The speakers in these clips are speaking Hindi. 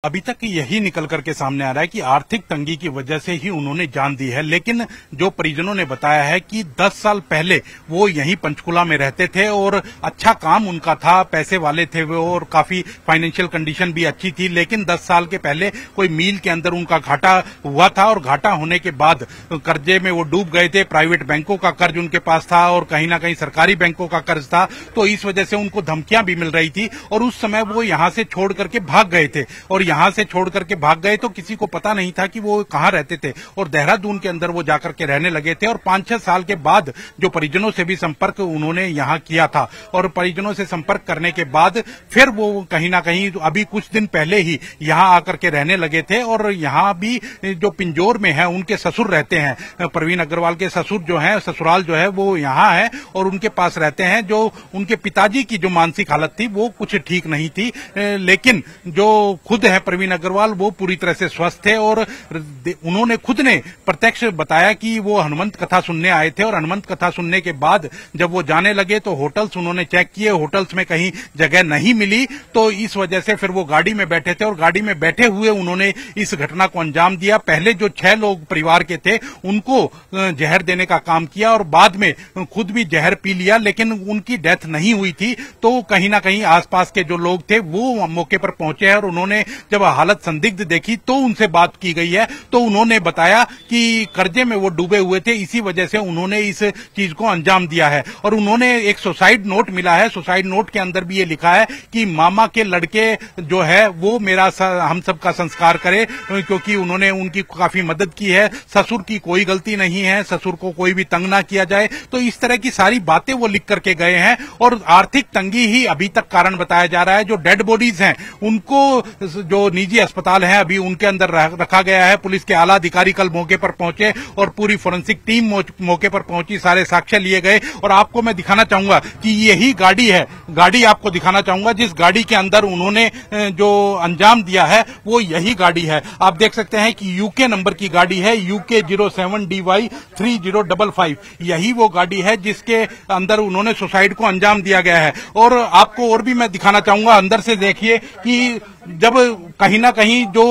अभी तक यही निकल करके सामने आ रहा है कि आर्थिक तंगी की वजह से ही उन्होंने जान दी है। लेकिन जो परिजनों ने बताया है कि 10 साल पहले वो यहीं पंचकुला में रहते थे और अच्छा काम उनका था, पैसे वाले थे वो और काफी फाइनेंशियल कंडीशन भी अच्छी थी। लेकिन 10 साल के पहले कोई मील के अंदर उनका घाटा हुआ था और घाटा होने के बाद कर्जे में वो डूब गए थे। प्राइवेट बैंकों का कर्ज उनके पास था और कहीं ना कहीं सरकारी बैंकों का कर्ज था, तो इस वजह से उनको धमकियां भी मिल रही थी और उस समय वो यहां से छोड़ करके भाग गए थे। और यहां से छोड़ करके भाग गए तो किसी को पता नहीं था कि वो कहां रहते थे और देहरादून के अंदर वो जाकर के रहने लगे थे। और 5-6 साल के बाद जो परिजनों से भी संपर्क उन्होंने यहां किया था और परिजनों से संपर्क करने के बाद फिर वो कहीं ना कहीं अभी कुछ दिन पहले ही यहां आकर के रहने लगे थे। और यहां भी जो पिंजौर में है उनके ससुर रहते हैं, प्रवीण अग्रवाल के ससुर जो है, ससुराल जो है वो यहां है और उनके पास रहते हैं। जो उनके पिताजी की जो मानसिक हालत थी वो कुछ ठीक नहीं थी, लेकिन जो खुद है प्रवीण अग्रवाल वो पूरी तरह से स्वस्थ थे। और उन्होंने खुद ने प्रत्यक्ष बताया कि वो हनुमंत कथा सुनने आए थे और हनुमंत कथा सुनने के बाद जब वो जाने लगे तो होटल्स उन्होंने चेक किए, होटल्स में कहीं जगह नहीं मिली, तो इस वजह से फिर वो गाड़ी में बैठे थे और गाड़ी में बैठे हुए उन्होंने इस घटना को अंजाम दिया। पहले जो 6 लोग परिवार के थे उनको जहर देने का काम किया और बाद में खुद भी जहर पी लिया, लेकिन उनकी डेथ नहीं हुई थी। तो कहीं ना कहीं आसपास के जो लोग थे वो मौके पर पहुंचे हैं और उन्होंने जब हालत संदिग्ध देखी तो उनसे बात की गई है, तो उन्होंने बताया कि कर्जे में वो डूबे हुए थे, इसी वजह से उन्होंने इस चीज को अंजाम दिया है। और उन्होंने एक सुसाइड नोट मिला है, सुसाइड नोट के अंदर भी ये लिखा है कि मामा के लड़के जो है वो मेरा हम सब का संस्कार करे, क्योंकि उन्होंने उनकी काफी मदद की है। ससुर की कोई गलती नहीं है, ससुर को कोई भी तंग ना किया जाए, तो इस तरह की सारी बातें वो लिख करके गए हैं। और आर्थिक तंगी ही अभी तक कारण बताया जा रहा है। जो डेड बॉडीज हैं उनको जो निजी अस्पताल है अभी उनके अंदर रखा गया है। पुलिस के आला अधिकारी कल मौके पर पहुंचे और पूरी फोरेंसिक टीम मौके पर पहुंची, सारे साक्ष्य लिए गए। और आपको मैं दिखाना चाहूंगा कि यही गाड़ी है, गाड़ी आपको दिखाना चाहूंगा जिस गाड़ी के अंदर उन्होंने जो अंजाम दिया है वो यही गाड़ी है। आप देख सकते हैं कि यूके नंबर की गाड़ी है, UK 07DY 3055। यही वो गाड़ी है जिसके अंदर उन्होंने सुसाइड को अंजाम दिया गया है। और आपको और भी मैं दिखाना चाहूंगा, अंदर से देखिए कि जब कहीं ना कहीं जो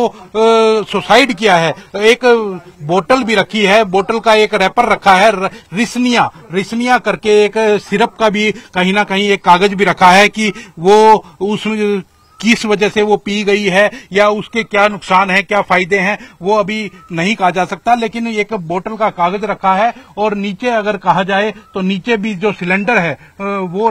सुसाइड किया है, एक बोतल भी रखी है, बोतल का एक रैपर रखा है, रिस्निया करके एक सिरप का भी कहीं ना कहीं एक कागज भी रखा है कि वो उसमें किस वजह से वो पी गई है या उसके क्या नुकसान है, क्या फायदे हैं, वो अभी नहीं कहा जा सकता। लेकिन एक बोतल का कागज रखा है और नीचे अगर कहा जाए तो नीचे भी जो सिलेंडर है वो